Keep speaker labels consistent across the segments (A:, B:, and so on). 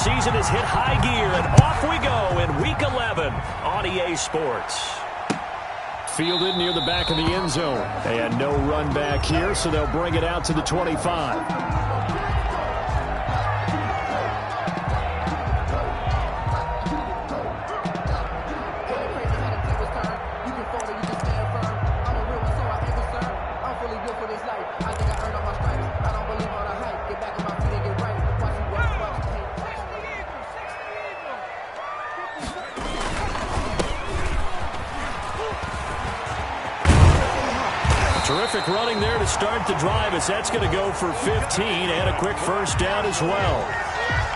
A: season has hit high gear, and off we go in Week 11 on EA Sports. Fielded near the back of the end zone. They had no run back here, so they'll bring it out to the 25. Terrific running there to start the drive, as that's going to go for 15 and a quick first down as well.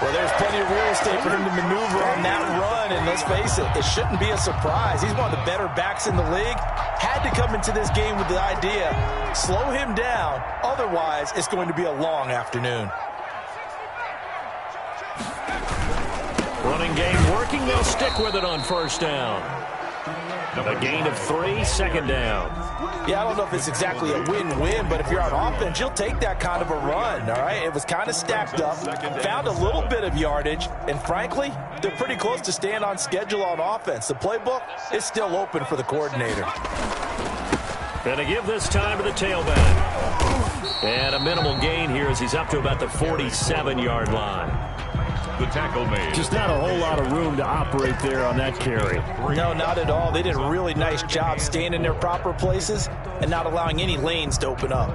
B: Well, there's plenty of real estate for him to maneuver on that run, and let's face it, it shouldn't be a surprise. He's one of the better backs in the league. Had to come into this game with the idea, slow him down, otherwise it's going to be a long afternoon.
A: Running game working, they'll stick with it on first down. A gain of 3, second down.
B: Yeah, I don't know if it's exactly a win-win, but if you're on offense, you'll take that kind of a run, all right? It was kind of stacked up, found a little bit of yardage, and frankly, they're pretty close to staying on schedule on offense. The playbook is still open for the coordinator.
A: Gonna give this time to the tailback. And a minimal gain here as he's up to about the 47-yard line.
C: The tackle made.
A: Just not a whole lot of room to operate there on that carry.
B: No, not at all. They did a really nice job staying in their proper places and not allowing any lanes to open up.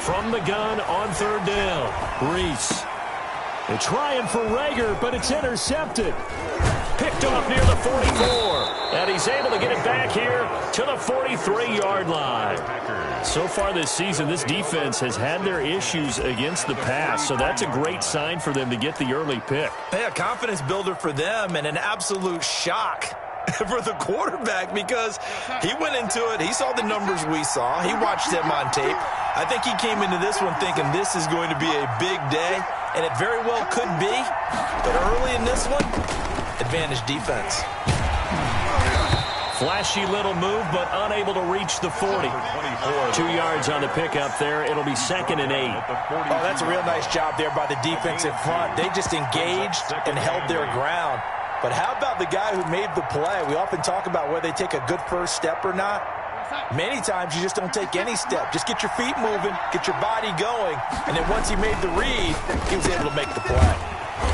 A: From the gun on third down, Reese. They're trying for Rager, but it's intercepted. Picked off near the 44, and he's able to get it back here to the 43-yard line. So far this season, this defense has had their issues against the pass, so that's a great sign for them to get the early pick.
B: Yeah, confidence builder for them and an absolute shock for the quarterback because he went into it. He saw the numbers we saw. He watched them on tape. I think he came into this one thinking this is going to be a big day, and it very well could be. But early in this one, advantage defense.
A: Flashy little move, but unable to reach the 40. 2 yards on the pickup there. It'll be 2nd and 8.
B: Oh, that's a real nice job there by the defense in front. They just engaged and held their ground. But how about the guy who made the play? We often talk about whether they take a good first step or not. Many times you just don't take any step. Just get your feet moving, get your body going, and then once he made the read, he was able to make the play.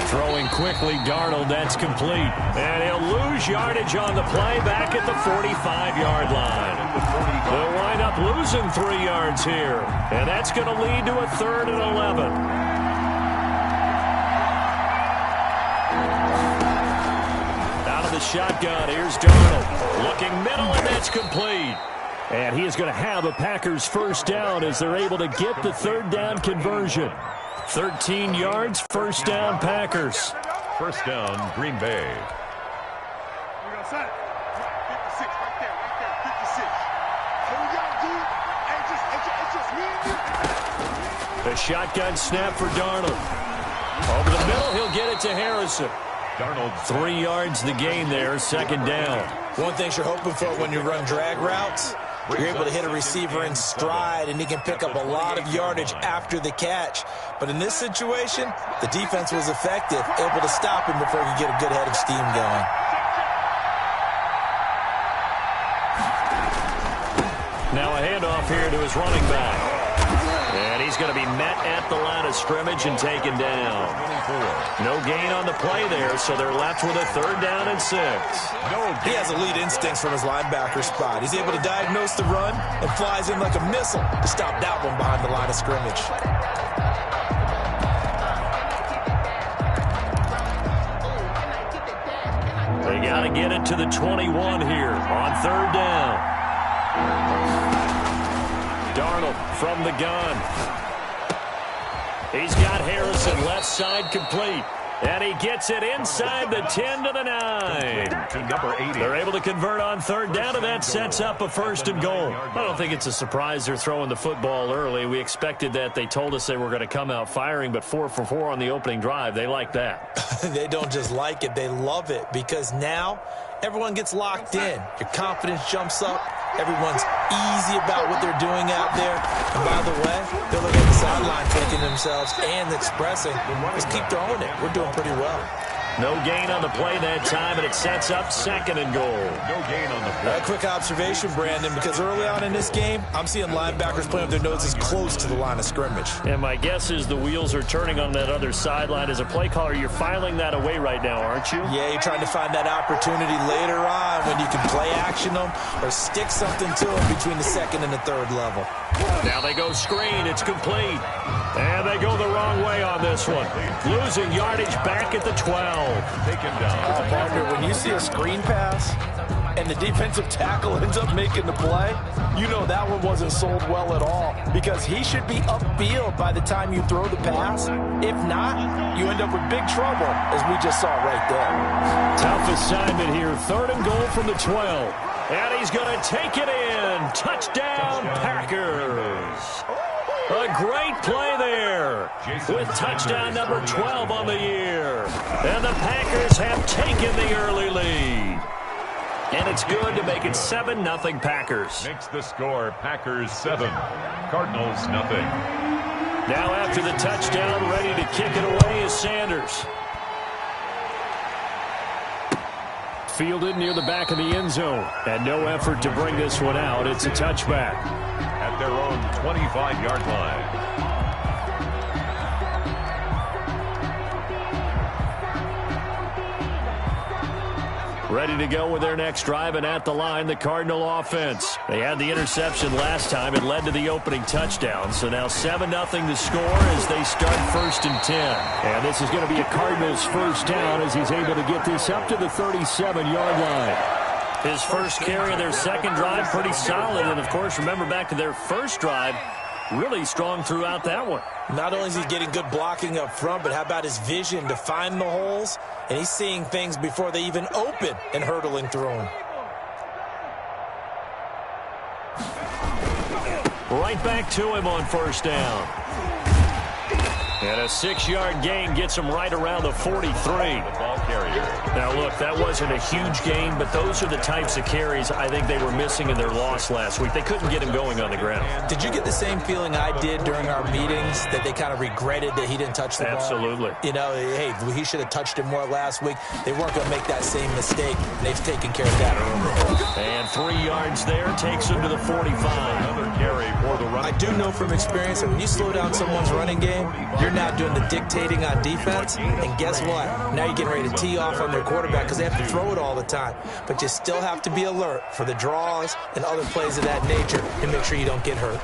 A: Throwing quickly, Darnold, that's complete. And he'll lose yardage on the play back at the 45-yard line. They'll wind up losing 3 yards here. And that's going to lead to a 3rd and 11. Out of the shotgun, here's Darnold. Looking middle, and that's complete. And he is going to have a Packers first down as they're able to get the 3rd down conversion. 13 yards, first down, Packers.
C: First down, Green Bay.
A: The shotgun snap for Darnold. Over the middle, he'll get it to Harrison.
C: Darnold.
A: 3 yards the gain there, 2nd down.
B: One thing you're hoping for when you run drag routes, you're able to hit a receiver in stride, and he can pick up a lot of yardage after the catch. But in this situation, the defense was effective, able to stop him before he could get a good head of steam going.
A: Now a handoff here to his running back. And he's going to be met at the line of scrimmage and taken down. No gain on the play there, so they're left with a 3rd down and 6.
B: He has elite instincts from his linebacker spot. He's able to diagnose the run and flies in like a missile to stop that one behind the line of scrimmage.
A: They got to get it to the 21 here on 3rd down. Darnold from the gun. He's got Harrison left side complete. And he gets it inside the 10 to the 9.
C: To number 80.
A: They're able to convert on third down, and that sets up a 1st and goal. I don't think it's a surprise they're throwing the football early. We expected that. They told us they were going to come out firing, but 4 for 4 on the opening drive. They like that.
B: They don't just like it. They love it because now everyone gets locked in. Your confidence jumps up. Everyone's easy about what they're doing out there. And by the way, they're looking at the sideline thinking to themselves and expressing, just keep throwing it. We're doing pretty well.
A: No gain on the play that time, and it sets up 2nd and goal.
C: No gain on the play.
B: A quick observation, Brandon, because early on in this game, I'm seeing linebackers playing with their noses close to the line of scrimmage.
A: And my guess is the wheels are turning on that other sideline. As a play caller, you're filing that away right now, aren't you?
B: Yeah, you're trying to find that opportunity later on when you can play action them or stick something to them between the 2nd and the 3rd level.
A: Now they go screen. It's complete. And they go the wrong way on this one. Losing yardage back at the 12.
C: Taken down.
B: Partner, when you see a screen pass and the defensive tackle ends up making the play, you know that one wasn't sold well at all because he should be upfield by the time you throw the pass. If not, you end up with big trouble, as we just saw right there.
A: Tough assignment here. 3rd and goal from the 12. And he's going to take it in. Touchdown, Packers. A great play there with touchdown number 12 on the year. And the Packers have taken the early lead. And it's good to make it 7-0 Packers.
C: Makes the score Packers 7, Cardinals nothing.
A: Now after the touchdown, ready to kick it away is Sanders. Fielded near the back of the end zone. And no effort to bring this one out. It's a touchback.
C: At their own 25-yard line.
A: Ready to go with their next drive, and at the line, the Cardinal offense. They had the interception last time. It led to the opening touchdown. So now 7-0 the score as they start 1st and 10. And this is going to be a Cardinals 1st down as he's able to get this up to the 37-yard line. His first carry of their 2nd drive, pretty solid. And, of course, remember back to their 1st drive, really strong throughout that one.
B: Not only is he getting good blocking up front, but how about his vision to find the holes? And he's seeing things before they even open and hurdling through them.
A: Right back to him on 1st down. And a 6-yard gain gets him right around the 43.
C: The ball carrier.
A: Now, look, that wasn't a huge gain, but those are the types of carries I think they were missing in their loss last week. They couldn't get him going on the ground.
B: Did you get the same feeling I did during our meetings, that they kind of regretted that he didn't touch the ball?
A: Absolutely.
B: You know, hey, he should have touched it more last week. They weren't going to make that same mistake, and they've taken care of that early.
A: And 3 yards there takes him to the 45.
C: Another carry for the run.
B: I do know from experience that when you slow down someone's running game, you're now doing the dictating on defense, and guess what? Now you're getting ready to tee off on their quarterback because they have to throw it all the time. But you still have to be alert for the draws and other plays of that nature and make sure you don't get hurt.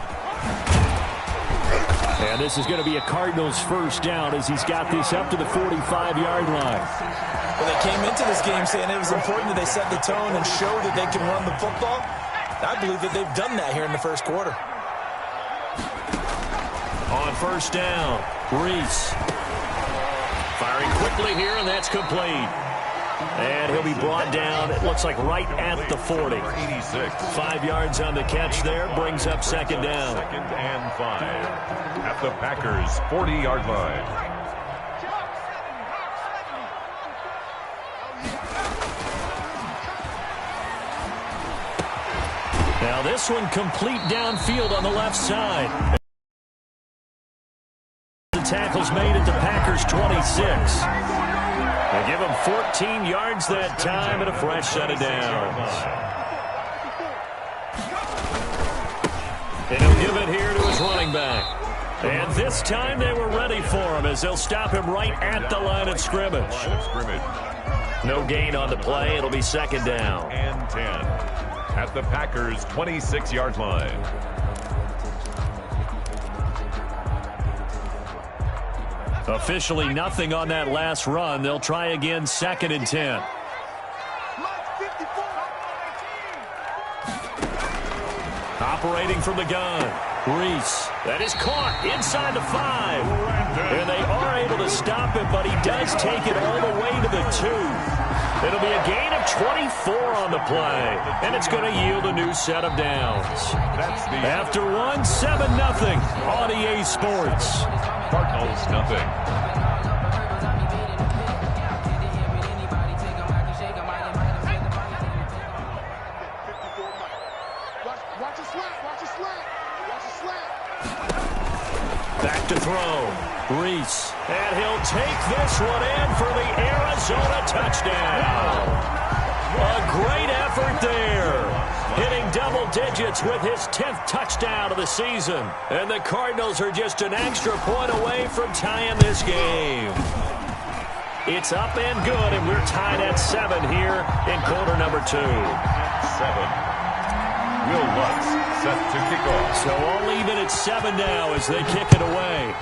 A: And this is going to be a Cardinals 1st down as he's got this up to the 45-yard line.
B: Well, they came into this game saying it was important that they set the tone and show that they can run the football. I believe that they've done that here in the 1st quarter.
A: On 1st down, Reese. Firing quickly here, and that's complete. And he'll be brought down, it looks like right at the 40.
C: 86.
A: 5 yards on the catch there, brings up 2nd down.
C: 2nd and 5. At the Packers' 40-yard line.
A: Now this one complete downfield on the left side. The tackle's made at the Packers' 26. They give him 14 yards that time and a fresh set of downs. And he'll give it here to his running back. And this time they were ready for him as they'll stop him right at the line of scrimmage. No gain on the play. It'll be 2nd down.
C: And 10. At the Packers' 26-yard line.
A: Officially nothing on that last run. They'll try again 2nd and 10. Operating from the gun. Reese, that is caught inside the 5. And they are able to stop him, but he does take it all the way to the 2. It'll be a gain of 24 on the play, and it's going to yield a new set of downs. After one, 7-0 on EA Sports.
C: Cardinals nothing.
A: Back to throw. Reese. And he'll take this one in for the Arizona touchdown. A great effort there. Hitting double digits with his 10th touchdown of the season. And the Cardinals are just an extra point away from tying this game. It's up and good, and we're tied at 7 here in quarter number 2.
C: 7. Will Lutz set to kick off.
A: So all even at 7 now as they kick it away.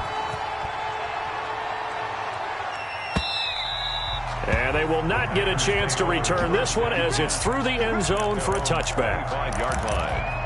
A: And they will not get a chance to return this one as it's through the end zone for a touchback.
C: 5-yard line.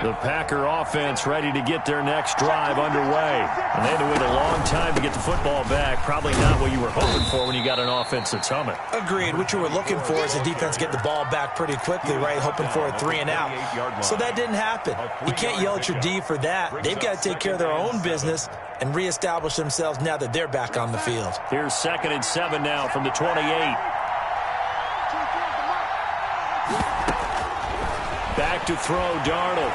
A: The Packer offense ready to get their next drive underway. And they had to wait a long time to get the football back. Probably not what you were hoping for when you got an offense that's humming.
B: Agreed. What you were looking for is the defense get the ball back pretty quickly, right? Hoping for a 3 and out. So that didn't happen. You can't yell at your D for that. They've got to take care of their own business and reestablish themselves now that they're back on the field.
A: Here's 2nd and 7 now from the 28. Back to throw, Darnold.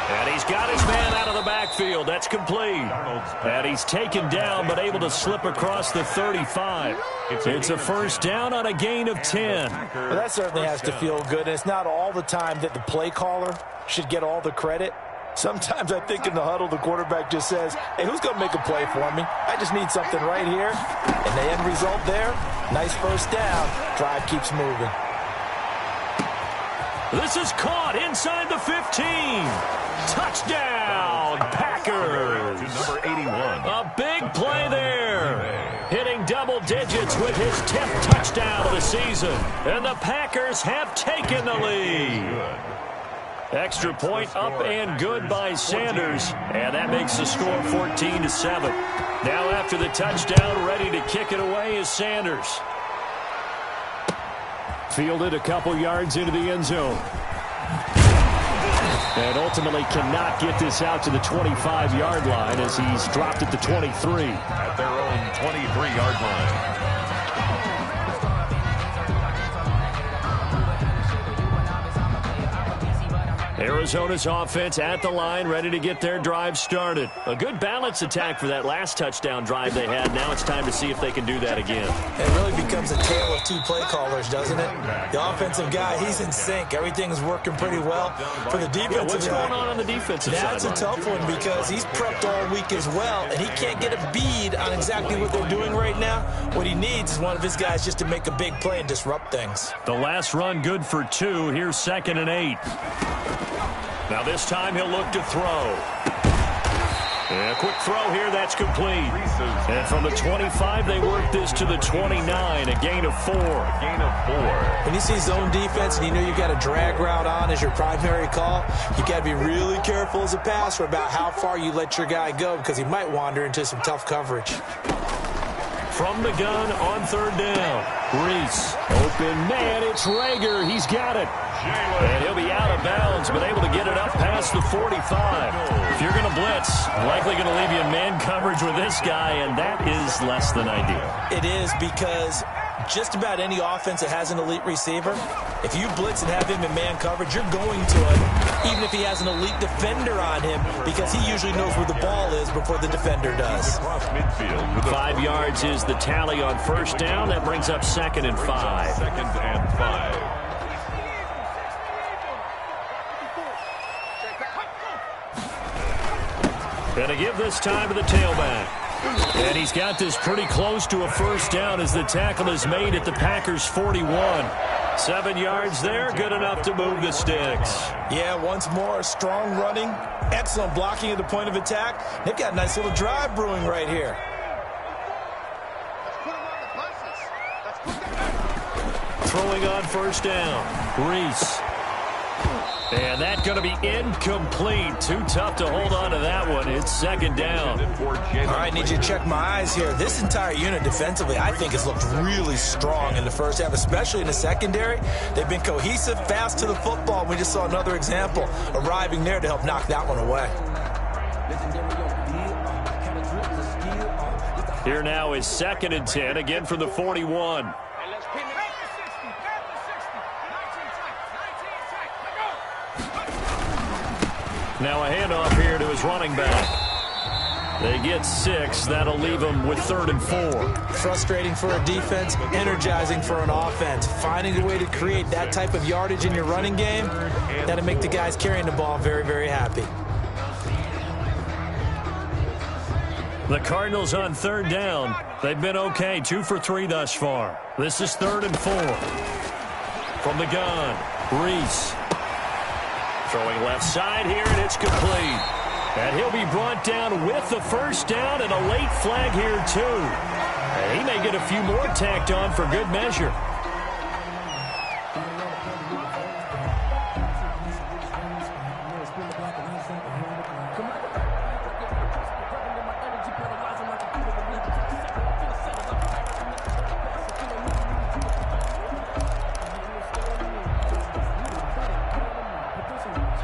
A: And he's got his man out of the backfield. That's complete. And he's taken down, but able to slip across the 35. It's a first down on a gain of 10.
B: Well, that certainly has to feel good. And it's not all the time that the play caller should get all the credit. Sometimes I think in the huddle, the quarterback just says, hey, who's going to make a play for me? I just need something right here. And the end result there, nice first down. Drive keeps moving.
A: This is caught inside the 15. Touchdown, Packers.
C: To number 81.
A: A big play there. Hitting double digits with his 10th touchdown of the season. And the Packers have taken the lead. Extra point up and good by Sanders. And that makes the score 14-7. Now after the touchdown, ready to kick it away is Sanders. Fielded a couple yards into the end zone. And ultimately cannot get this out to the 25-yard line as he's dropped at the 23.
C: At their own 23-yard line.
A: Arizona's offense at the line, ready to get their drive started. A good balanced attack for that last touchdown drive they had. Now it's time to see if they can do that again.
B: It really becomes a tale of two play callers, doesn't it? The offensive guy, he's in sync. Everything's working pretty well. For the defensive
A: what's going on the defensive side?
B: That's a tough one because he's prepped all week as well, and he can't get a bead on exactly what they're doing right now. What he needs is one of his guys just to make a big play and disrupt things.
A: The last run good for 2. Here's 2nd and 8. Now this time he'll look to throw. And a quick throw here, that's complete. And from the 25, they work this to the 29, a gain of 4.
B: When you see zone defense and you know you've got a drag route on as your primary call, you got to be really careful as a passer about how far you let your guy go because he might wander into some tough coverage.
A: From the gun on 3rd down. Reese, open man, it's Rager. He's got it. And he'll be out of bounds, but able to get it up past the 45. If you're going to blitz, likely going to leave you in man coverage with this guy, and that is less than ideal.
B: It is because just about any offense that has an elite receiver, if you blitz and have him in man coverage, you're going to him, even if he has an elite defender on him, because he usually knows where the ball is before the defender does.
A: 5 yards is the tally on 1st down. That brings up 2nd and 5.
C: 2nd and 5.
A: Gonna give this time to the tailback. And he's got this pretty close to a first down as the tackle is made at the Packers' 41. 7 yards there, good enough to move the sticks.
B: Yeah, once more, strong running, excellent blocking at the point of attack. They've got a nice little drive brewing right here.
A: throwing on first down. Reese. And that's going to be incomplete. Too tough to hold on to that one. It's second down.
B: All right, need you to check my eyes here. This entire unit defensively, I think, has looked really strong in the first half, especially in the secondary. They've been cohesive, fast to the football. We just saw another example arriving there to help knock that one away.
A: Here now is 2nd and 10, again from the 41. Now a handoff here to his running back. They get 6. That'll leave them with 3rd and 4.
B: Frustrating for a defense, energizing for an offense. Finding a way to create that type of yardage in your running game, that'll make the guys carrying the ball very, very happy.
A: The Cardinals on 3rd down. They've been okay, 2 for 3 thus far. This is 3rd and 4. From the gun, Reese. Throwing left side here, and it's complete. And he'll be brought down with the first down and a late flag here, too. And he may get a few more tacked on for good measure.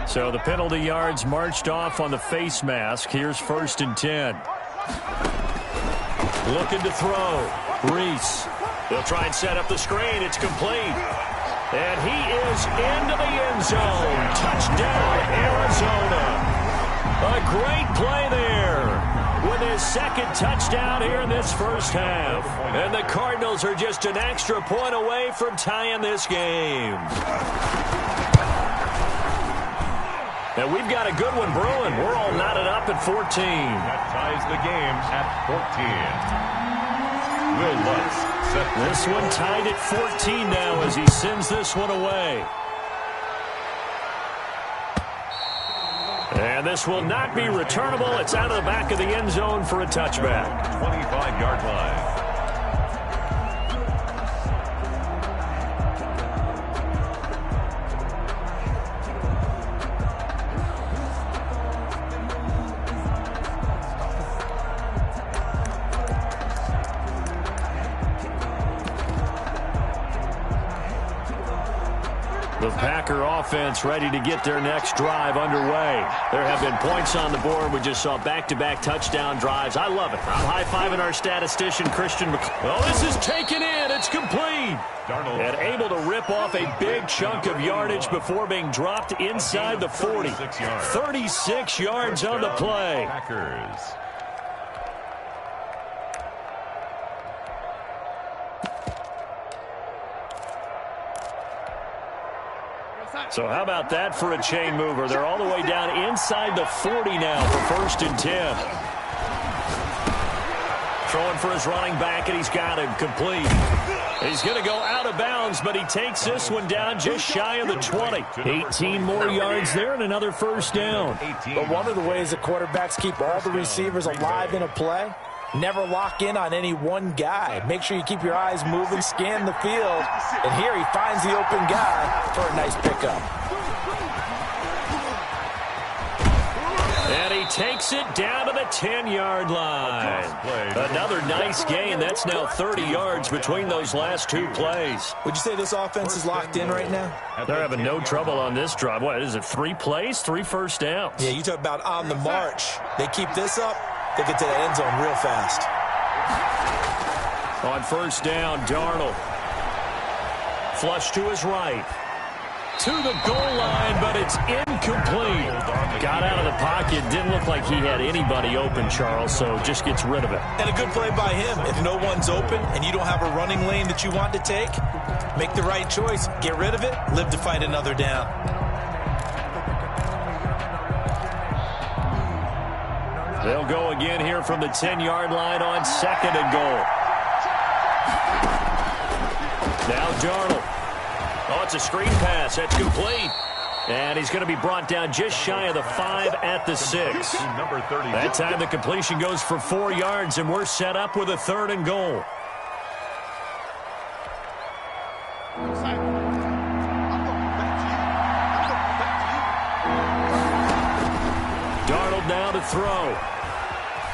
A: So the penalty yards marched off on the face mask. Here's 1st and 10. Looking to throw. Reese. They'll try and set up the screen. It's complete. And he is into the end zone. Touchdown, Arizona. A great play there with his 2nd touchdown here in this first half. And the Cardinals are just an extra point away from tying this game. And we've got a good one brewing. We're all knotted up at 14.
C: That ties the game at 14. Will Lutz set
A: this one tied at 14 now as he sends this one away. And this will not be returnable. It's out of the back of the end zone for a touchback.
C: 25-yard line.
A: The Packer offense ready to get their next drive underway. There have been points on the board. We just saw back-to-back touchdown drives. I love it. I'm high-fiving our statistician, Christian Oh, this is taken in. It's complete. And able to rip off a big chunk of yardage before being dropped inside the 40. 36 yards on the play.
C: Packers.
A: So how about that for a chain mover? They're all the way down inside the 40 now for 1st and 10. Throwing for his running back, and he's got him complete. He's going to go out of bounds, but he takes this one down just shy of the 20. 18 more yards there and another first down.
B: But one of the ways that quarterbacks keep all the receivers alive in a play, never lock in on any one guy. Make sure you keep your eyes moving, scan the field. And here he finds the open guy for a nice pickup.
A: And he takes it down to the 10-yard line. Another nice gain. That's now 30 yards between those last 2 plays.
B: Would you say this offense is locked in right now?
A: They're having no trouble on this drive. What is it, 3 plays, 3 first downs?
B: Yeah, you talk about on the march. They keep this up, they get to the end zone real fast.
A: On first down, Darnold. Flush to his right. To the goal line, but it's incomplete. Got out of the pocket. Didn't look like he had anybody open, Charles, so just gets rid of it.
B: And a good play by him. If no one's open and you don't have a running lane that you want to take, make the right choice. Get rid of it. Live to fight another down.
A: They'll go again here from the 10-yard line on 2nd and goal. Now Darnold. Oh, it's a screen pass. That's complete. And he's going to be brought down just shy of the 5 at the 6. That time the completion goes for 4 yards, and we're set up with a 3rd and goal.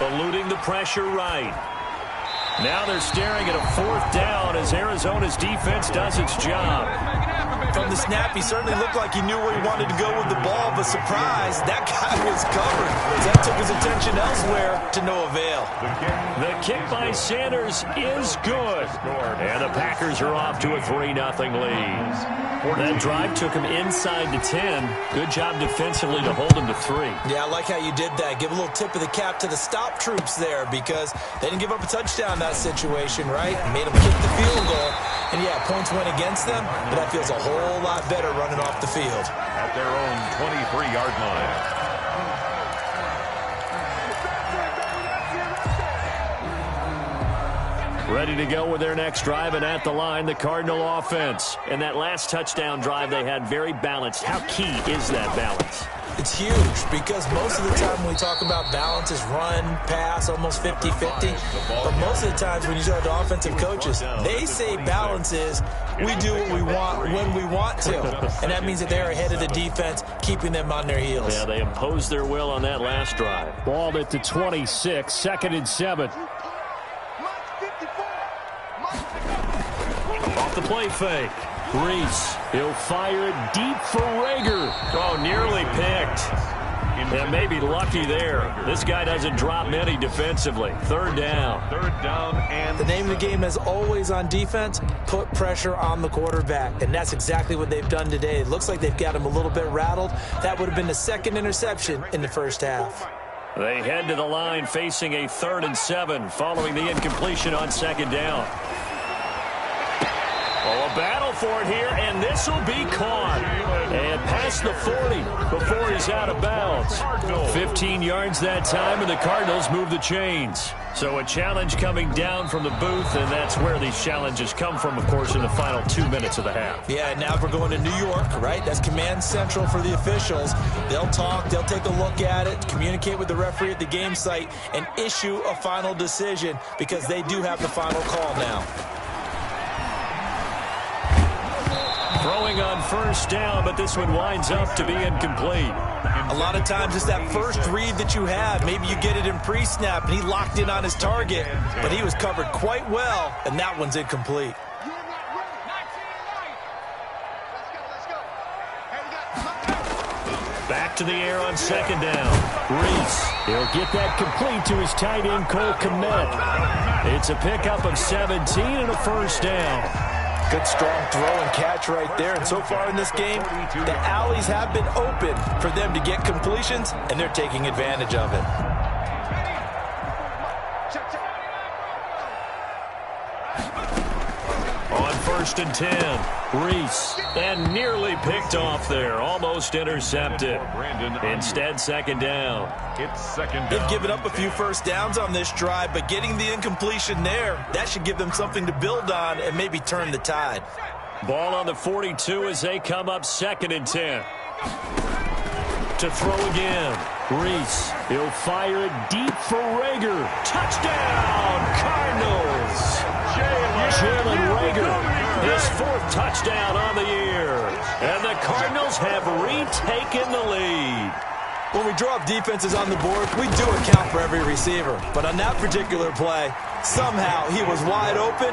A: eluding the pressure right. Now they're staring at a 4th down as Arizona's defense does its job.
B: From the snap, he certainly looked like he knew where he wanted to go with the ball, but surprise, that guy was covered. That took his attention elsewhere to no avail.
A: The kick by Sanders is good. And the Packers are off to a 3-0 lead. That drive took him inside the 10. Good job defensively to hold him to 3.
B: Yeah, I like how you did that. Give a little tip of the cap to the stop troops there because they didn't give up a touchdown in that situation, right? Made them kick the field goal. And, yeah, points went against them, but that feels a whole lot better running off the field.
C: At their own 23-yard line.
A: Ready to go with their next drive, and at the line, the Cardinal offense. And that last touchdown drive they had very balanced. How key is that balance?
B: It's huge because most of the time when we talk about balance is run, pass, almost 50-50. But most of the times when you talk to offensive coaches, they say balance is we do what we want when we want to. And that means that they're ahead of the defense, keeping them on their heels.
A: Yeah, they imposed their will on that last drive. Ball at the 26, 2nd and 7. Off the play fake. Reese, he'll fire it deep for Rager. Oh, nearly picked. And maybe lucky there. This guy doesn't drop many defensively. 3rd down.
C: 3rd down and...
B: The name of the game is always on defense, put pressure on the quarterback. And that's exactly what they've done today. It looks like they've got him a little bit rattled. That would have been the 2nd interception in the first half.
A: They head to the line facing a 3rd and 7 following the incompletion on 2nd down. Oh, a battle for it here, and this will be caught. And past the 40 before he's out of bounds. 15 yards that time, and the Cardinals move the chains. So a challenge coming down from the booth, and that's where these challenges come from, of course, in the final 2 minutes of the half.
B: Yeah, now we're going to New York, right? That's command central for the officials. They'll talk, they'll take a look at it, communicate with the referee at the game site, and issue a final decision because they do have the final call now.
A: Throwing on 1st down, but this one winds up to be incomplete.
B: A lot of times it's that first read that you have. Maybe you get it in pre-snap, and he locked in on his target, but he was covered quite well, and that one's incomplete.
A: Back to the air on 2nd down. Reese, he'll get that complete to his tight end, Cole Kmet. It's a pickup of 17 and a 1st down.
B: Good strong throw and catch right there. And so far in this game, the alleys have been open for them to get completions, and they're taking advantage of it.
A: On 1st and 10, Reese, and nearly picked off there, almost intercepted. Instead, 2nd down.
C: It's 2nd down.
B: They've given up a few 1st downs on this drive, but getting the incompletion there, that should give them something to build on and maybe turn the tide.
A: Ball on the 42 as they come up 2nd and 10. To throw again. Reese, he'll fire it deep for Rager. Touchdown, Cardinals! Jalen Rager, his 4th touchdown on the year. And the Cardinals have retaken the lead.
B: When we draw up defenses on the board, we do account for every receiver. But on that particular play, somehow he was wide open,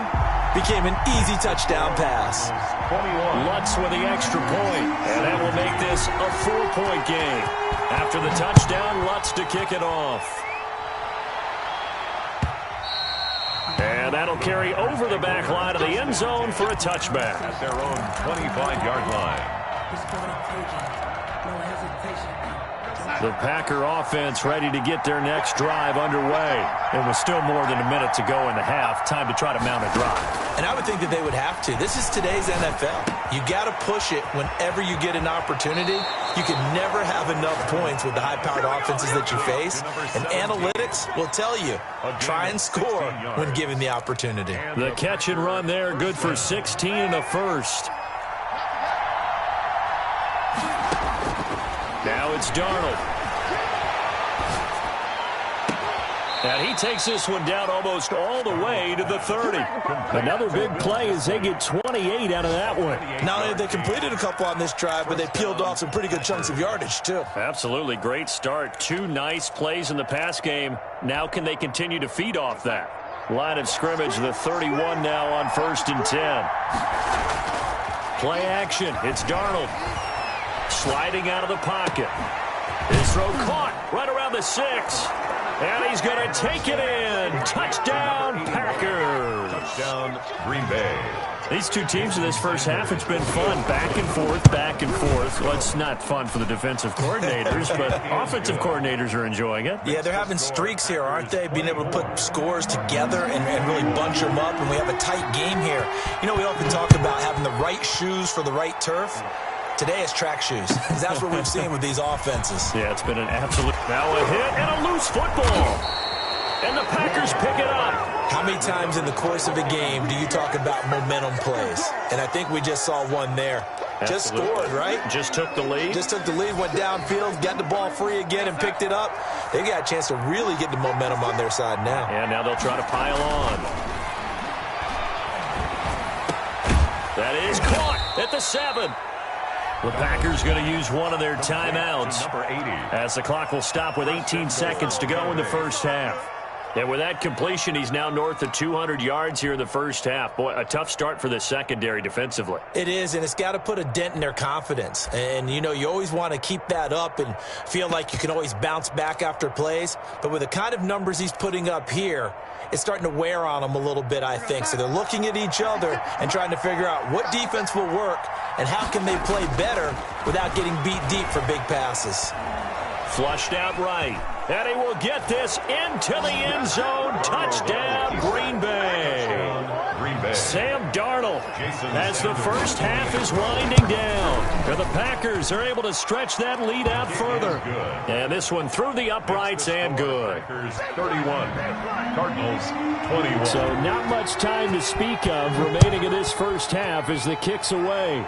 B: became an easy touchdown pass.
C: 21.
A: Lutz with the extra point, and that will make this a 4-point game. After the touchdown, Lutz to kick it off. And that'll carry over the back line of the end zone for a touchback.
C: At their own 25-yard line.
A: The Packer offense ready to get their next drive underway. And with still more than a minute to go in the half, time to try to mount a drive.
B: And I would think that they would have to. This is today's NFL. You got to push it whenever you get an opportunity. You can never have enough points with the high-powered offenses that you face. And analytics will tell you, try and score when given the opportunity.
A: The catch and run there, good for 16 and a 1st. Now it's Darnold. And he takes this one down almost all the way to the 30. Another big play as they get 28 out of that one.
B: Not only have they completed a couple on this drive, but they peeled off some pretty good chunks of yardage, too.
A: Absolutely great start. 2 nice plays in the pass game. Now can they continue to feed off that? Line of scrimmage, the 31 now on 1st and 10. Play action. It's Darnold. Sliding out of the pocket. His throw caught right around the 6. And he's going to take it in. Touchdown, Packers.
C: Touchdown, Green Bay.
A: These two teams in this first half, it's been fun. Back and forth, back and forth. Well, it's not fun for the defensive coordinators, but offensive coordinators are enjoying it.
B: Yeah, they're having streaks here, aren't they? Being able to put scores together and really bunch them up, and we have a tight game here. You know, we often talk about having the right shoes for the right turf. Today it's track shoes. That's what we've seen with these offenses.
A: Yeah, it's been an absolute... Now a hit and a loose football. And the Packers pick it up.
B: How many times in the course of a game do you talk about momentum plays? And I think we just saw one there.
A: Absolutely.
B: Just scored, right?
A: Just took the lead.
B: Just took the lead, went downfield, got the ball free again, and picked it up. They got a chance to really get the momentum on their side now.
A: And now they'll try to pile on. That is caught at the 7. The Packers going to use one of their timeouts
C: Number 80.
A: as the clock will stop with 18 seconds to go in the first half. And with that completion, he's now north of 200 yards here in the first half. Boy, a tough start for the secondary defensively.
B: It is, and it's got to put a dent in their confidence. And, you know, you always want to keep that up and feel like you can always bounce back after plays. But with the kind of numbers he's putting up here, it's starting to wear on them a little bit, I think. So they're looking at each other and trying to figure out what defense will work and how can they play better without getting beat deep for big passes.
A: Flushed out right. And he will get this into the end zone. Touchdown, Green Bay.
C: Green Bay.
A: Sam Darnold as the first half is winding down. And the Packers are able to stretch that lead out further. And this one through the uprights and good.
C: Packers 31. Cardinals 21.
A: So not much time to speak of remaining in this first half as the kick's away.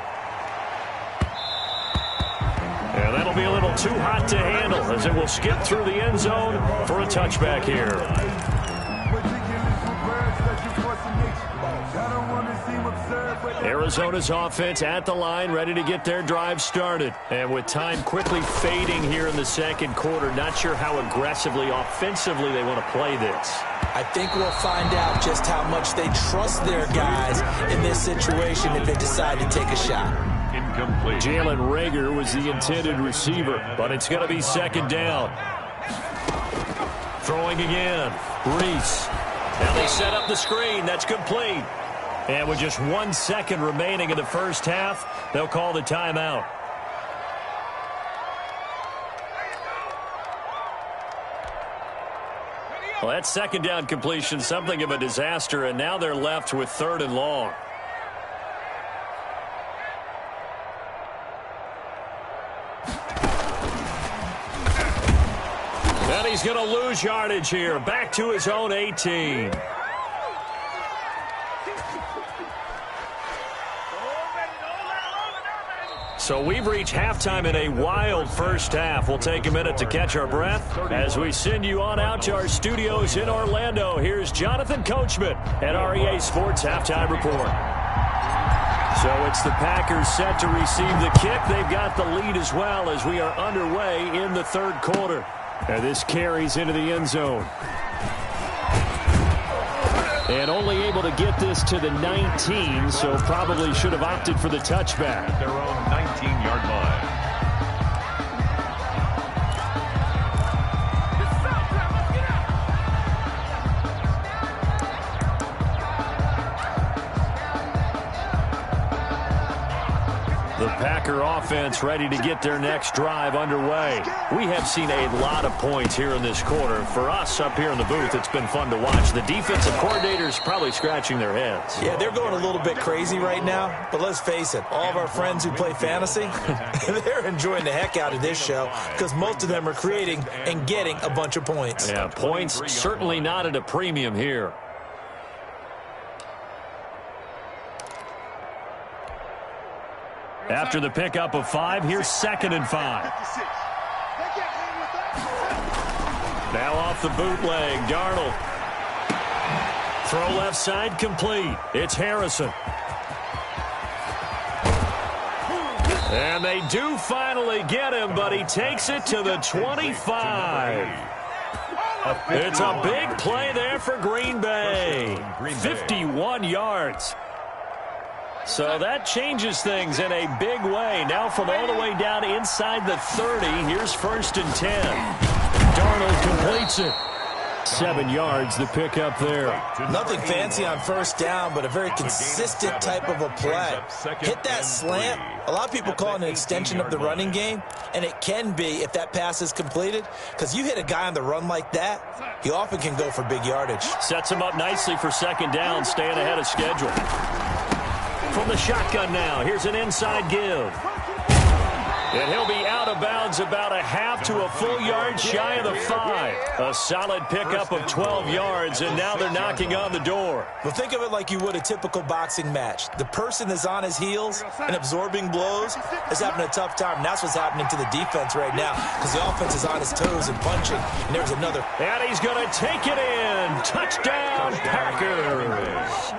A: And that'll be a little too hot to handle as it will skip through the end zone for a touchback here. Arizona's offense at the line, ready to get their drive started. And with time quickly fading here in the second quarter, not sure how aggressively, offensively they want to play this.
B: I think we'll find out just how much they trust their guys in this situation if they decide to take a shot.
C: Incomplete.
A: Jalen Reagor was the intended receiver, but it's going to be second down. Throwing again. Reese. Now they set up the screen. That's complete. And with just 1 second remaining in the first half, they'll call the timeout. Well, that second down completion, something of a disaster, and now they're left with 3rd and long. And he's going to lose yardage here. Back to his own 18. So we've reached halftime in a wild first half. We'll take a minute to catch our breath as we send you on out to our studios in Orlando. Here's Jonathan Coachman at REA Sports Halftime Report. So it's the Packers set to receive the kick. They've got the lead as well as we are underway in the third quarter. And this carries into the end zone. And only able to get this to the 19, so probably should have opted for the touchback.
C: At their own 19-yard line.
A: The Packer offense ready to get their next drive underway. We have seen a lot of points here in this quarter. For us up here in the booth, it's been fun to watch. The defensive coordinators probably scratching their heads.
B: Yeah, they're going a little bit crazy right now, but let's face it, all of our friends who play fantasy, they're enjoying the heck out of this show because most of them are creating and getting a bunch of points.
A: Yeah, points certainly not at a premium here. After the pickup of 5, here's 2nd and 5. Now off the bootleg, Darnold. Throw left side complete. It's Harrison. And they do finally get him, but he takes it to the 25. It's a big play there for Green Bay. 51 yards. So that changes things in a big way. Now from all the way down inside the 30, here's 1st and 10. Darnold completes it. 7 yards the pick up there.
B: Nothing fancy on 1st down, but a very consistent type of a play. Hit that slant. A lot of people call it an extension of the running game, and it can be if that pass is completed, because you hit a guy on the run like that, he often can go for big yardage.
A: Sets him up nicely for 2nd down, staying ahead of schedule. From the shotgun now, here's an inside give. And he'll be out of bounds about a half to a full yard shy of the 5. A solid pickup of 12 yards, and now they're knocking on the door.
B: Well, think of it like you would a typical boxing match. The person that's on his heels and absorbing blows is having a tough time. And that's what's happening to the defense right now, because the offense is on his toes and punching. And there's another.
A: And he's going to take it in. Touchdown, Packers.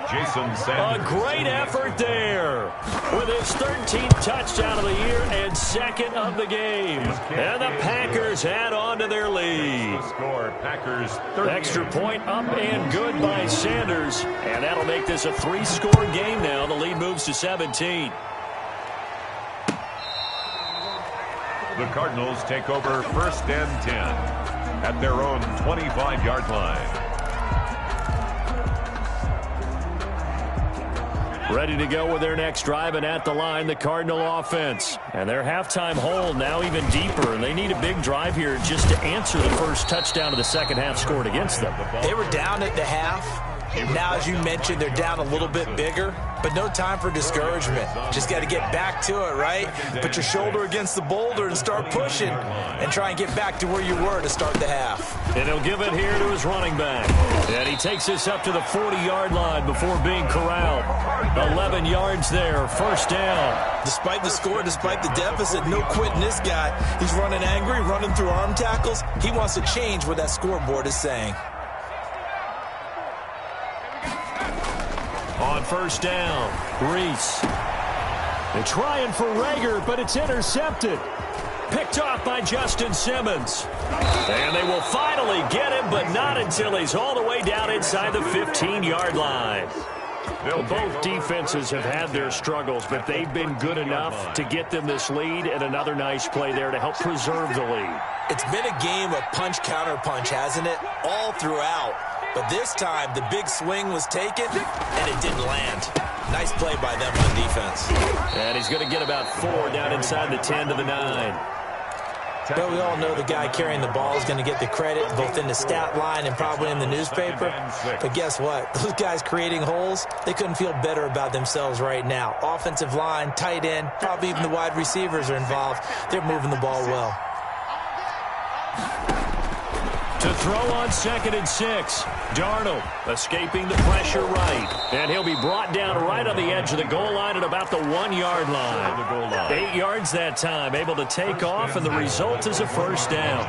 C: Jason Sanders.
A: A great effort there with his 13th touchdown of the year and 2nd of the game. And the Packers add on to their lead.
C: Score, Packers 30.
A: Extra point up and good by Sanders. And that'll make this a 3-score game now. The lead moves to 17.
C: The Cardinals take over 1st and 10 at their own 25-yard line.
A: Ready to go with their next drive, and at the line, the Cardinal offense. And their halftime hole now even deeper, and they need a big drive here just to answer the first touchdown of the second half scored against them.
B: They were down at the half. Now, as you mentioned, they're down a little bit bigger, but no time for discouragement. Just got to get back to it, right? Put your shoulder against the boulder and start pushing and try and get back to where you were to start the half.
A: And he'll give it here to his running back. And he takes this up to the 40-yard line before being corralled. 11 yards there, 1st down.
B: Despite the score, despite the deficit, no quitting this guy. He's running angry, running through arm tackles. He wants to change what that scoreboard is saying.
A: On 1st down, Reese. They're trying for Rager, but it's intercepted. Picked off by Justin Simmons. And they will finally get him, but not until he's all the way down inside the 15-yard line. Both defenses have had their struggles, but they've been good enough to get them this lead, and another nice play there to help preserve the lead.
B: It's been a game of punch-counter-punch, hasn't it? All throughout. But this time, the big swing was taken, and it didn't land. Nice play by them on defense.
A: And he's going to get about 4 down inside the 10 to the 9.
B: Well, we all know the guy carrying the ball is going to get the credit both in the stat line and probably in the newspaper. But guess what? Those guys creating holes, they couldn't feel better about themselves right now. Offensive line, tight end, probably even the wide receivers are involved. They're moving the ball well.
A: To throw on 2nd and 6. Darnold escaping the pressure right. And he'll be brought down right on the edge of the goal line at about the 1-yard line. 8 yards that time, able to take off, and the result is a 1st down.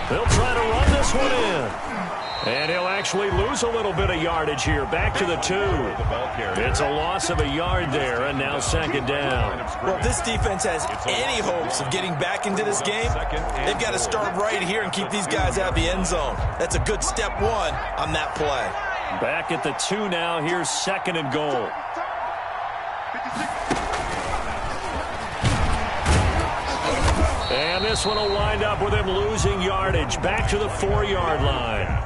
A: They'll try to run this one in. And he'll actually lose a little bit of yardage here. Back to the 2. It's a loss of a yard there, and now 2nd down.
B: Well, if this defense has any hopes of getting back into this game, they've got to start right here and keep these guys out of the end zone. That's a good step 1 on that play.
A: Back at the 2 now. Here's 2nd and goal. And this one will wind up with him losing yardage. Back to the 4-yard line.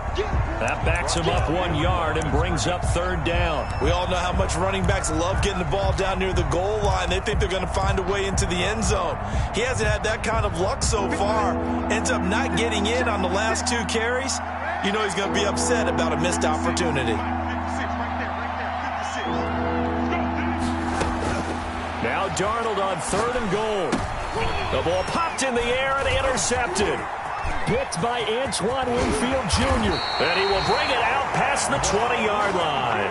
A: That backs him up 1 yard and brings up 3rd down.
B: We all know how much running backs love getting the ball down near the goal line. They think they're going to find a way into the end zone. He hasn't had that kind of luck so far. Ends up not getting in on the last 2 carries. You know he's going to be upset about a missed opportunity.
A: Now Darnold on 3rd and goal. The ball popped in the air and intercepted. Picked by Antoine Winfield Jr. And he will bring it out past the 20-yard line.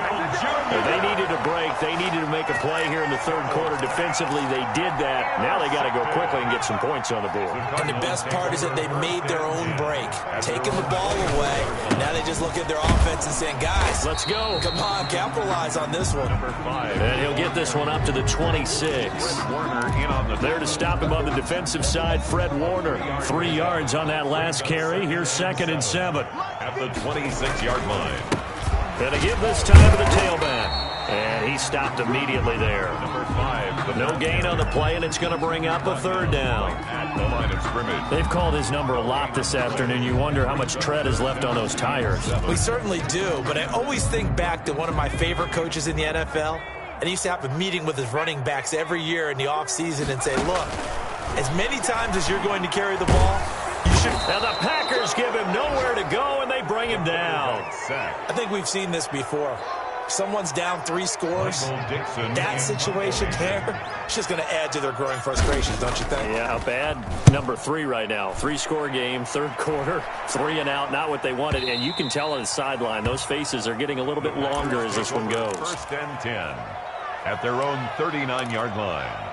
A: They needed a break. They needed to make a play here in the third quarter. Defensively, they did that. Now they got to go quickly and get some points on the board.
B: And the best part is that they made their own break. Taking the ball away. Now they just look at their offense and saying, guys,
A: let's go.
B: Come on, capitalize on this one.
A: And he'll get this one up to the 26. There to stop him on the defensive side, Fred Warner. 3 yards on that last carry. Here's 2nd and 7.
C: At the 26-yard line.
A: And to give this time to the tailback. And he stopped immediately there.
C: Number 5.
A: No gain on the play, and it's going to bring up a 3rd down.
C: At the line of scrimmage.
A: They've called his number a lot this afternoon. You wonder how much tread is left on those tires.
B: We certainly do, but I always think back to one of my favorite coaches in the NFL. And he used to have a meeting with his running backs every year in the offseason and say, look, as many times as you're going to carry the ball, you should.
A: Now the Packers give him nowhere to go, and they bring him down.
B: I think we've seen this before. Someone's down 3 scores. That situation there, it's just going to add to their growing frustrations, don't you think?
A: Yeah, bad number 3 right now. 3-score game, third quarter, 3 and out, not what they wanted. And you can tell on the sideline, those faces are getting a little bit longer as this one goes.
C: 1st and 10 at their own 39-yard line.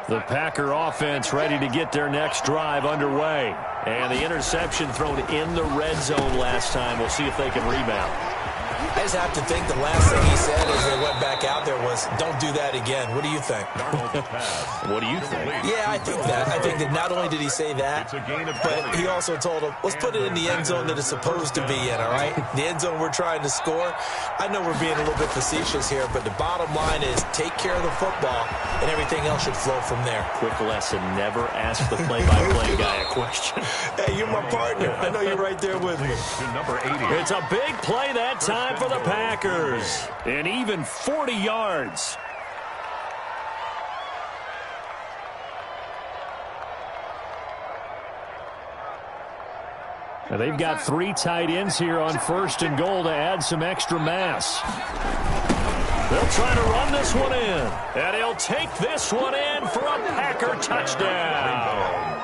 A: The Packer offense ready to get their next drive underway. And the interception thrown in the red zone last time. We'll see if they can rebound.
B: I just have to think the last thing he said as they went back out there was, don't do that again. What do you think?
A: What do you think?
B: Yeah, I think that. I think that not only did he say that, but he also told him, let's put it in the end zone that it's supposed to be in, all right? The end zone we're trying to score. I know we're being a little bit facetious here, but the bottom line is take care of the football, and everything else should flow from there.
A: Quick lesson, never ask the play-by-play guy a question.
B: Hey, you're my partner. I know you're right there with me.
C: Number 80.
A: It's a big play that time for the Packers. And even 40 yards. And they've got 3 tight ends here on 1st and goal to add some extra mass. They'll try to run this one in. And he'll take this one in for a Packer touchdown.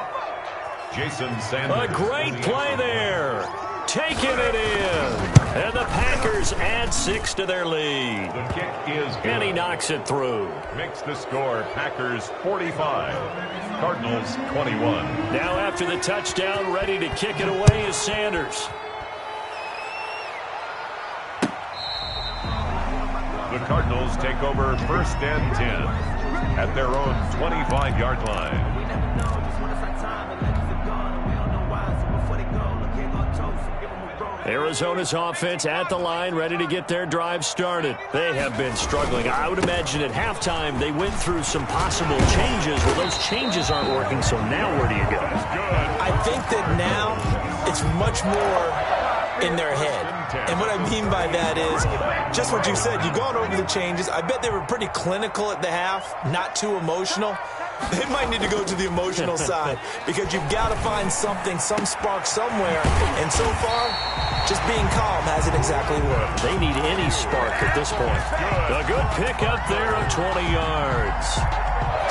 C: Jason Sanders.
A: A great play there. Taking it in. And the Packers add 6 to their lead.
C: The kick is good.
A: And he knocks it through.
C: Makes the score Packers 45, Cardinals 21.
A: Now after the touchdown, ready to kick it away is Sanders.
C: The Cardinals take over 1st and 10 at their own 25-yard line.
A: Arizona's offense at the line, ready to get their drive started. They have been struggling. I would imagine at halftime they went through some possible changes. Well, those changes aren't working, so now where do you go?
B: I think that now it's much more in their head. And what I mean by that is just what you said. You've gone over the changes. I bet they were pretty clinical at the half, not too emotional. They might need to go to the emotional side because you've got to find something, some spark somewhere. And so far, just being calm hasn't exactly worked.
A: They need any spark at this point. A good pick up there of 20 yards.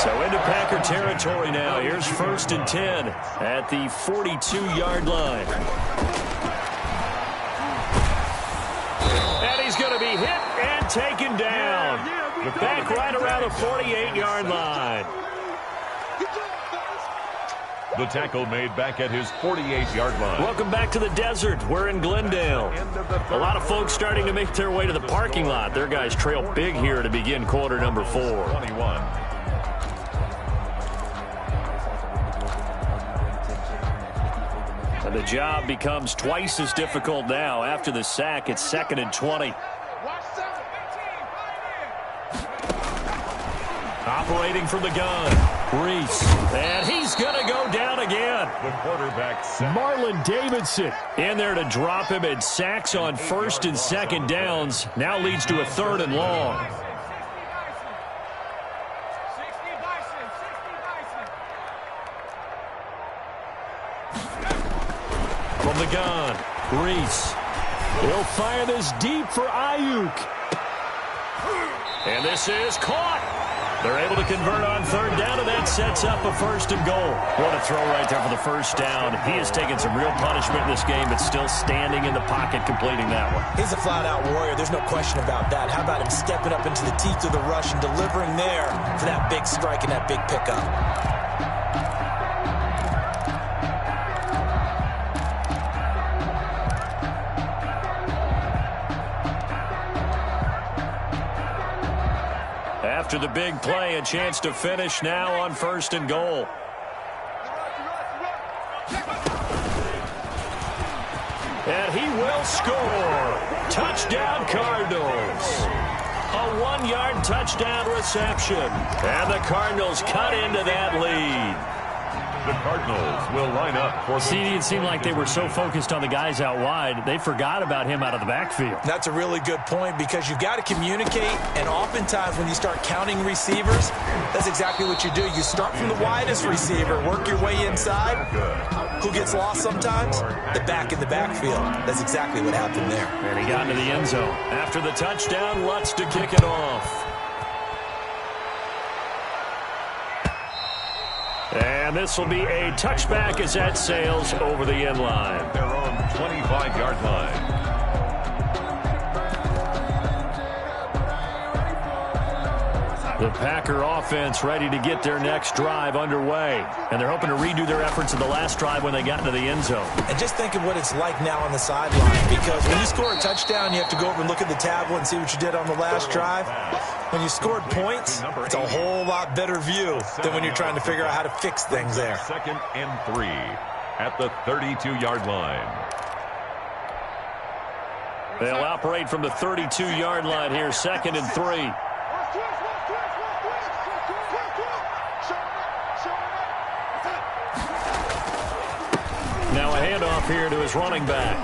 A: So into Packer territory now. Here's 1st and 10 at the 42-yard line. And he's going to be hit and taken down. Back right around the 48-yard line.
C: The tackle made back at his 48-yard line.
A: Welcome back to the desert. We're in Glendale. A lot of folks starting to make their way to the parking lot. Their guys trail big here to begin quarter number 4.
C: 21.
A: And the job becomes twice as difficult now. After the sack, it's 2nd and 20. Operating from the gun. Reese. And he's going to go down again.
C: The quarterback sack.
A: Marlon Davidson in there to drop him, and sacks on 1st and 2nd downs. Now leads to a 3rd and long. From the gun, Reese. He'll fire this deep for Ayuk. And this is caught. They're able to convert on third down, and that sets up a 1st and goal. What a throw right there for the first down. He has taken some real punishment in this game, but still standing in the pocket completing that one.
B: He's a flat-out warrior. There's no question about that. How about him stepping up into the teeth of the rush and delivering there for that big strike and that big pickup?
A: After the big play, a chance to finish now on 1st and goal. And he will score. Touchdown, Cardinals. A 1-yard touchdown reception. And the Cardinals cut into that lead.
C: The Cardinals will line up for the...
A: It seemed like they were so focused on the guys out wide, they forgot about him out of the backfield.
B: That's a really good point because you've got to communicate, and oftentimes when you start counting receivers, that's exactly what you do. You start from the widest receiver, work your way inside. Who gets lost sometimes? The back in the backfield. That's exactly what happened there.
A: And he got into the end zone. After the touchdown, Lutz to kick it off. And this will be a touchback as that sails over the end line.
C: Their own 25-yard line.
A: The Packer offense ready to get their next drive underway. And they're hoping to redo their efforts in the last drive when they got into the end zone.
B: And just think of what it's like now on the sideline, because when you score a touchdown, you have to go over and look at the tablet and see what you did on the last drive. When you scored points, it's a whole lot better view than when you're trying to figure out how to fix things there.
C: 2nd and 3 at the 32-yard line.
A: They'll operate from the 32-yard line here, 2nd and 3. Now a handoff here to his running back.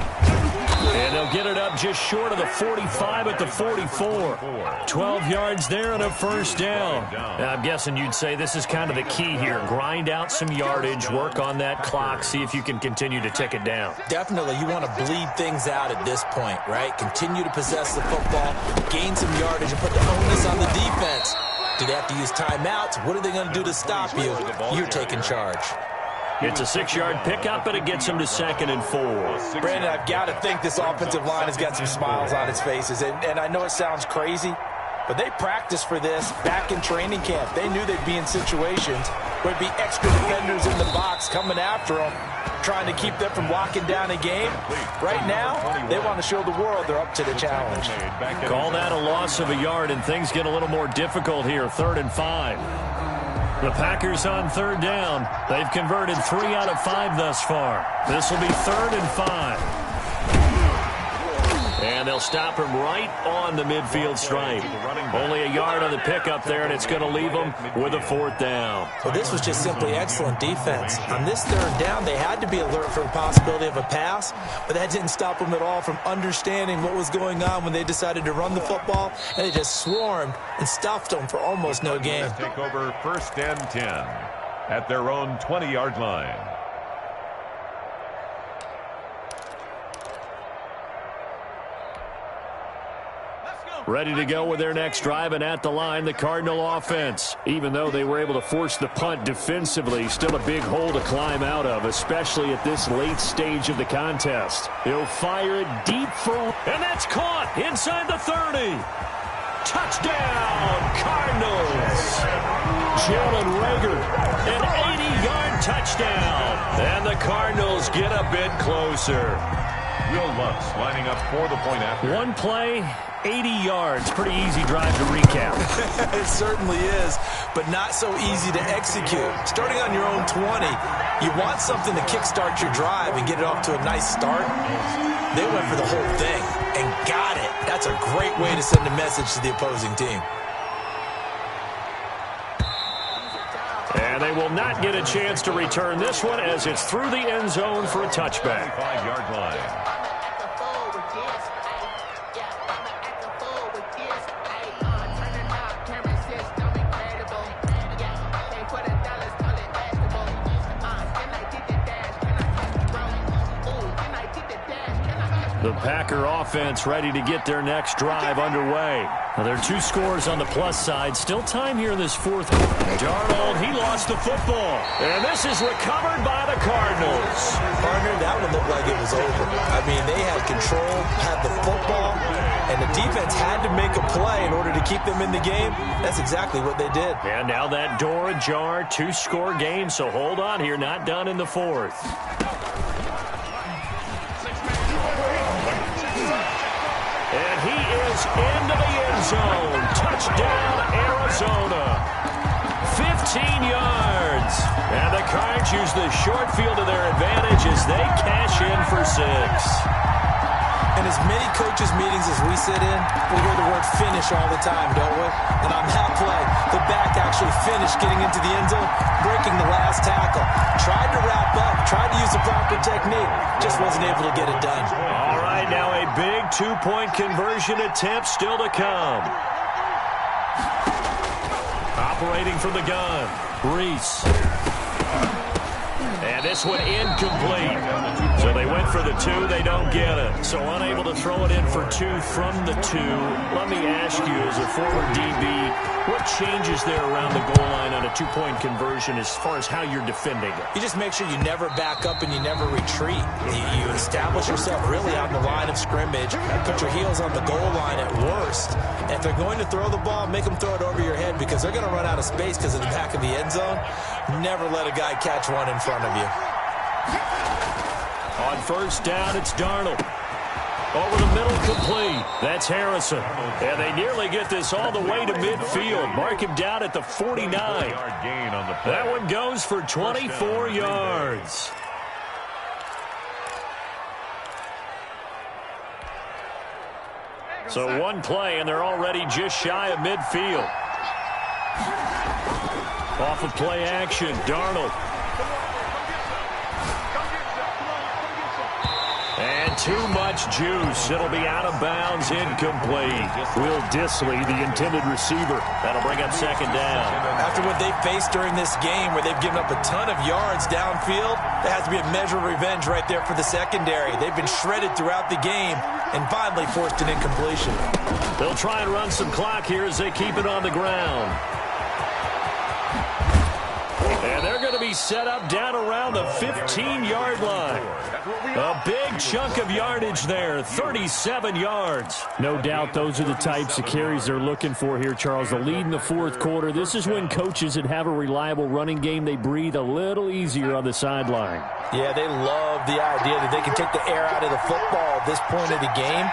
A: And they'll get it up just short of the 45 at the 44. 12 yards there and a 1st down. Now, I'm guessing you'd say this is kind of the key here. Grind out some yardage, work on that clock, see if you can continue to tick it down.
B: Definitely, you want to bleed things out at this point, right? Continue to possess the football, gain some yardage, and put the onus on the defense. Do they have to use timeouts? What are they going to do to stop you? You're taking charge.
A: It's a 6-yard pickup, and it gets him to 2nd and 4.
B: Brandon, I've got to think this offensive line has got some smiles on its faces. And I know it sounds crazy, but they practiced for this back in training camp. They knew they'd be in situations where there'd be extra defenders in the box coming after them, trying to keep them from locking down a game. Right now, they want to show the world they're up to the challenge.
A: Call that a loss of a yard, and things get a little more difficult here, 3rd and 5. The Packers on 3rd down. They've converted 3 out of 5 thus far. This will be 3rd and 5. And they'll stop him right on the midfield stripe. Only a yard on the pickup there, and it's going to leave them with a 4th down.
B: Well, this was just simply excellent defense. On this 3rd down, they had to be alert for the possibility of a pass, but that didn't stop them at all from understanding what was going on when they decided to run the football, and they just swarmed and stuffed them for almost no gain.
C: Take over 1st and 10 at their own 20-yard line.
A: Ready to go with their next drive, and at the line, the Cardinal offense. Even though they were able to force the punt defensively, still a big hole to climb out of, especially at this late stage of the contest. He'll fire it deep for, and that's caught inside the 30. Touchdown, Cardinals. Jalen Reagor, an 80-yard touchdown. And the Cardinals get a bit closer.
C: Will Lutz lining up for the point after.
A: One play, 80 yards. Pretty easy drive to recap.
B: It certainly is, but not so easy to execute. Starting on your own 20, you want something to kickstart your drive and get it off to a nice start. They went for the whole thing and got it. That's a great way to send a message to the opposing team.
A: And they will not get a chance to return this one as it's through the end zone for a touchback.
C: 5-yard line.
A: The Packer offense ready to get their next drive underway. Now, there are 2 scores on the plus side. Still time here in this fourth quarter. Darnold, he lost the football. And this is recovered by the Cardinals.
B: Partner, that one looked like it was over. I mean, they had control, had the football, and the defense had to make a play in order to keep them in the game. That's exactly what they did.
A: And now that door ajar, 2-score game, so hold on here, not done in the fourth. And he is into the end zone. Touchdown, Arizona. 15 yards. And the Cards use the short field to their advantage as they cash in for 6.
B: In as many coaches' meetings as we sit in, we hear the word finish all the time, don't we? And on that play, the back actually finished getting into the end zone, breaking the last tackle. Tried to wrap up, tried to use the proper technique, just wasn't able to get it done.
A: All right, now a big 2-point conversion attempt still to come. Operating from the gun, Reese. And this one incomplete. So they went for the 2, they don't get it. So unable to throw it in for 2 from the 2. Let me ask you, as a former DB, what changes there around the goal line on a 2-point conversion as far as how you're defending it?
B: You just make sure you never back up and you never retreat. You establish yourself really on the line of scrimmage, put your heels on the goal line at worst. And if they're going to throw the ball, make them throw it over your head because they're going to run out of space because of the back of the end zone. Never let a guy catch one in front of you.
A: On first down, it's Darnold. Over the middle, complete. That's Harrison. And they nearly get this all the way to midfield. Mark him down at the 49. That one goes for 24 yards. So one play, and they're already just shy of midfield. Off of play action, Darnold. And too much juice. It'll be out of bounds, incomplete. Will Dissly, the intended receiver. That'll bring up second down.
B: After what they faced during this game where they've given up a ton of yards downfield, there has to be a measure of revenge right there for the secondary. They've been shredded throughout the game and finally forced an incompletion.
A: They'll try and run some clock here as they keep it on the ground. And they're going to be set up down around the 15-yard line. A big chunk of yardage there, 37 yards. No doubt those are the types of carries they're looking for here, Charles. The lead in the fourth quarter. This is when coaches that have a reliable running game, they breathe a little easier on the sideline.
B: Yeah, they love the idea that they can take the air out of the football at this point of the game.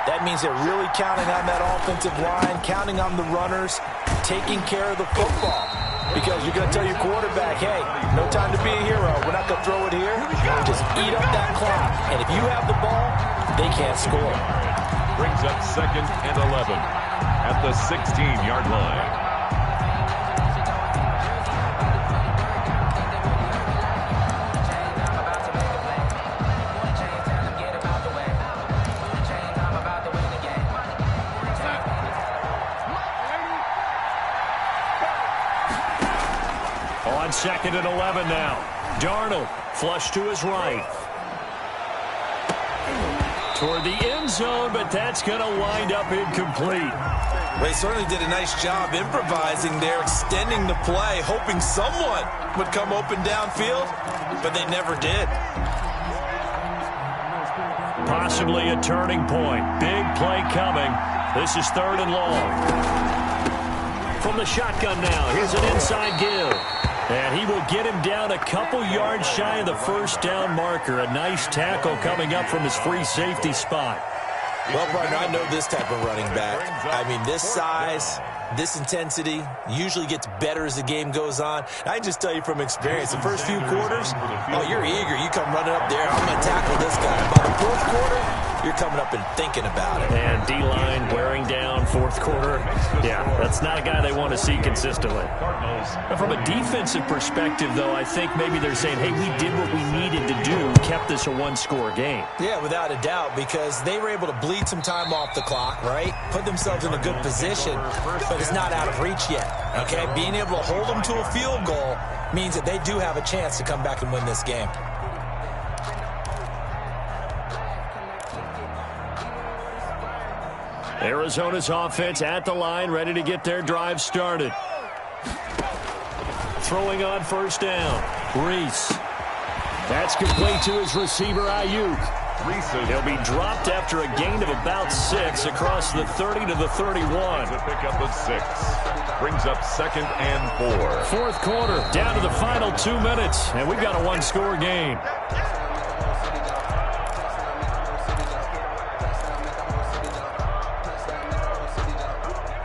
B: That means they're really counting on that offensive line, counting on the runners, taking care of the football. Because you're going to tell your quarterback, hey, no time to be a hero. We're not going to throw it here. Just eat up that clock. And if you have the ball, they can't score.
C: Brings up 2nd and 11 at the 16-yard line.
A: On 2nd and 11 now. Darnold, flush to his right. Toward the end zone, but that's going to wind up incomplete.
B: They certainly did a nice job improvising there, extending the play, hoping someone would come open downfield, but they never did.
A: Possibly a turning point. Big play coming. This is 3rd and long. From the shotgun now, here's an inside give. And he will get him down a couple yards shy of the first down marker. A nice tackle coming up from his free safety spot.
B: Well, partner, I know this type of running back. I mean, this size, this intensity usually gets better as the game goes on. I can just tell you from experience, the first few quarters, oh, you're eager. You come running up there, I'm going to tackle this guy. By the fourth quarter, you're coming up and thinking about it.
A: And D-line wearing down fourth quarter. Yeah, that's not a guy they want to see consistently. But from a defensive perspective, though, I think maybe they're saying, hey, we did what we needed to do, kept this a one-score game.
B: Yeah, without a doubt, because they were able to bleed some time off the clock, right? Put themselves in a good position, but it's not out of reach yet, okay? Being able to hold them to a field goal means that they do have a chance to come back and win this game.
A: Arizona's offense at the line, ready to get their drive started. Throwing on first down. Reese. That's complete to his receiver, Ayuk. He'll be dropped after a gain of about 6 across the 30 to the 31.
C: To pick up a 6. Brings up 2nd and 4.
A: Fourth quarter, down to the final 2 minutes, and we've got a one-score game.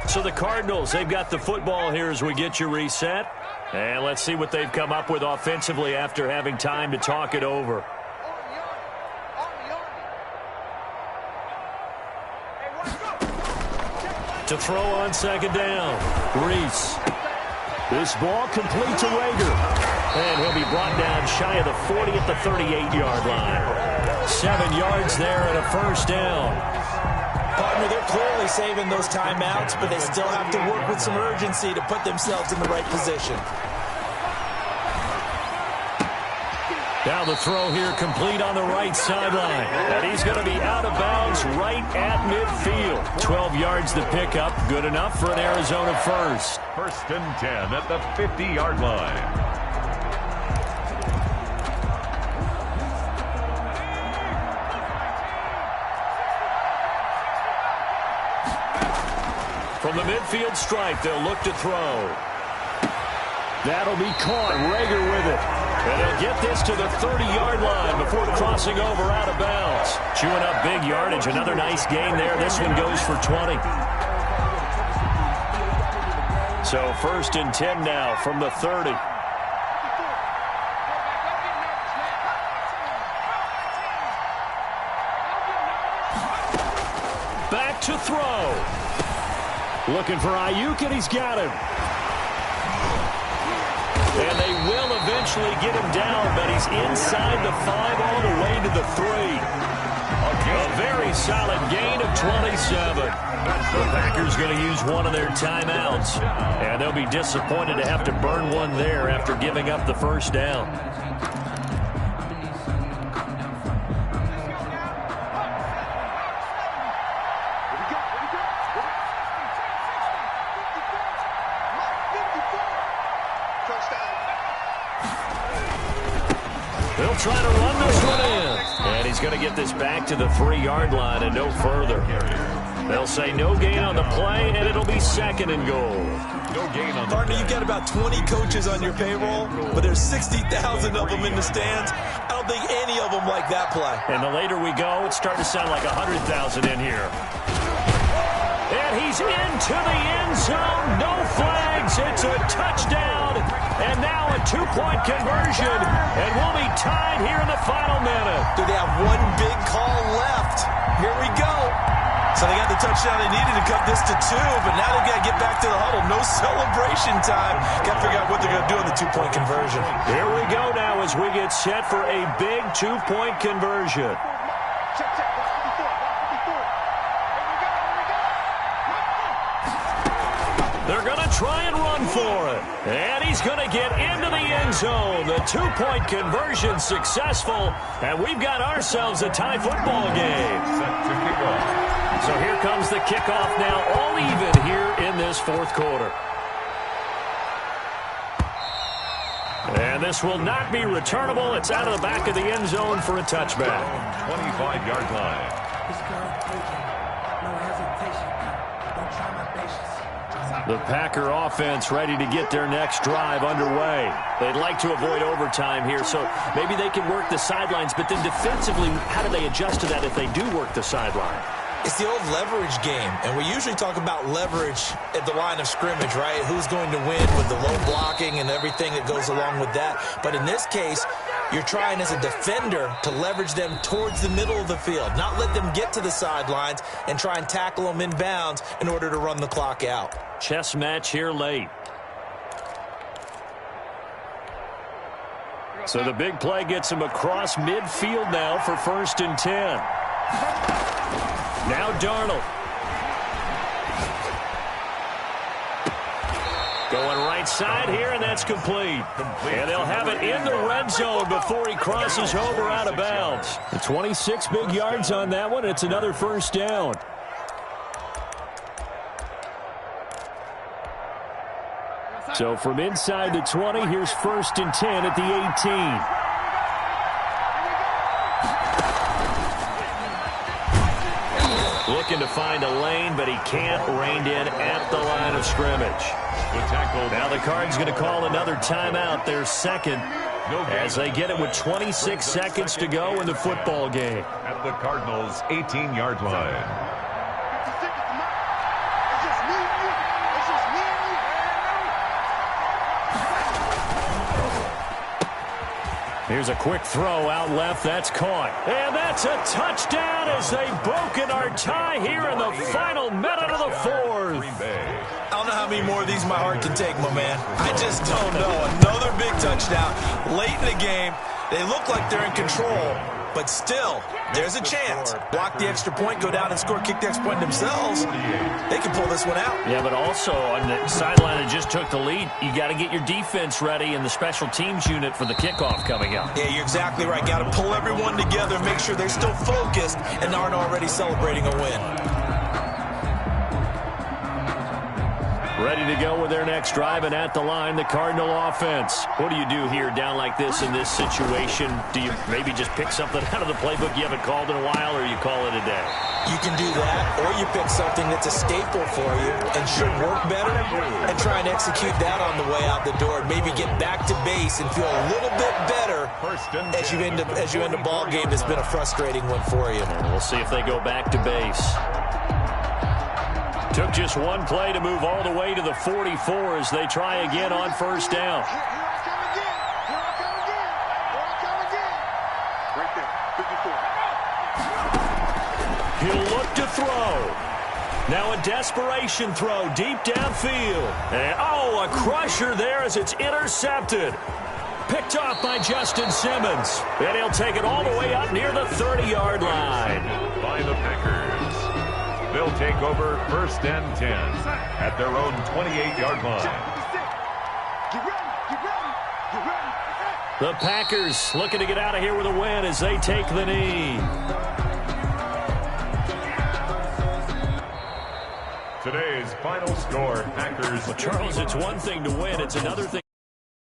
A: So the Cardinals, they've got the football here as we get you reset. And let's see what they've come up with offensively after having time to talk it over. To throw on second down, Reese. This ball complete to Rager. And he'll be brought down shy of the 40 at the 38-yard line. 7 yards there and a first down.
B: Partner, they're clearly saving those timeouts, but they still have to work with some urgency to put themselves in the right position.
A: Now the throw here complete on the right sideline. And he's going to be out of bounds right at midfield. 12 yards to pick up. Good enough for an Arizona first.
C: 1st and 10 at the 50-yard line.
A: From the midfield stripe, they'll look to throw. That'll be caught. Rager with it. And they'll get this to the 30-yard line before crossing over out of bounds. Chewing up big yardage. Another nice gain there. This one goes for 20. So 1st and 10 now from the 30. Back to throw. Looking for Ayuk, and he's got him. And they will eventually get him down, but he's inside the 5 all the way to the 3. A very solid gain of 27. The Packers going to use one of their timeouts, and they'll be disappointed to have to burn one there after giving up the first down. They'll try to run this one in. And he's going to get this back to the 3-yard line and no further. They'll say no gain on the play, and it'll be 2nd and goal.
C: No gain on the
B: Partner, you've got about 20 coaches on your payroll, but there's 60,000 of them in the stands. I don't think any of them like that play.
A: And the later we go, it's starting to sound like 100,000 in here. And he's into the end zone. No flags. It's a touchdown. And now a 2-point conversion. And we'll be tied here in the final minute.
B: Do they have one big call left? Here we go. So they got the touchdown they needed to cut this to 2, but now they've got to get back to the huddle. No celebration time. Got to figure out what they're going to do on the 2-point conversion.
A: Here we go now as we get set for a big 2-point conversion. They're going to try and run for it. And he's going to get into the end zone. The 2-point conversion successful. And we've got ourselves a tie football game.
C: Set to kick off.
A: So here comes the kickoff now, all even here in this 4th quarter. And this will not be returnable. It's out of the back of the end zone for a touchback.
C: 25-yard line.
A: The Packer offense ready to get their next drive underway. They'd like to avoid overtime here, so maybe they can work the sidelines, but then defensively, how do they adjust to that if they do work the sideline?
B: It's the old leverage game, and we usually talk about leverage at the line of scrimmage, right? Who's going to win with the low blocking and everything that goes along with that. But in this case, you're trying as a defender to leverage them towards the middle of the field, not let them get to the sidelines and try and tackle them inbounds in order to run the clock out.
A: Chess match here late. So the big play gets him across midfield now for 1st and 10. Now Darnold. Going right side here, and that's complete. And they'll have it in the red zone before he crosses over out of bounds. 26 big yards on that one. It's another first down. So from inside the 20, here's 1st and 10 at the 18. Looking to find a lane, but he can't. Reined in at the line of scrimmage. Now the Cards going to call another timeout, their second, as they get it with 26 seconds to go in the football game.
C: At the Cardinals' 18-yard line.
A: Here's a quick throw out left. That's caught. And that's a touchdown as they've broken our tie here in the final minute of the fourth.
B: I don't know how many more of these my heart can take, my man. I just don't know. Another big touchdown. Late in the game, they look like they're in control, but still, there's a chance. Block the extra point, go down and score, kick the extra point themselves. They can pull this one out.
A: Yeah, but also on the sideline that just took the lead, you got to get your defense ready and the special teams unit for the kickoff coming up.
B: Yeah, you're exactly right. Got to pull everyone together, make sure they're still focused and aren't already celebrating a win.
A: Ready to go with their next drive, and at the line, the Cardinal offense. What do you do here down like this in this situation? Do you maybe just pick something out of the playbook you haven't called in a while, or you call it a day?
B: You can do that, or you pick something that's a staple for you and should work better and try and execute that on the way out the door. Maybe get back to base and feel a little bit better as you end a ball game that's been a frustrating one for you.
A: And we'll see if they go back to base. Took just one play to move all the way to the 44 as they try again on 1st down. He'll look to throw. Now a desperation throw deep downfield. And, a crusher there as it's intercepted. Picked off by Justin Simmons. And he'll take it all the way up near the 30-yard line.
C: By the Packers. They'll take over 1st and 10 at their own 28-yard line.
A: The Packers looking to get out of here with a win as they take the knee.
C: Today's final score, Packers.
A: Well, Charles, it's one thing to win. It's another thing.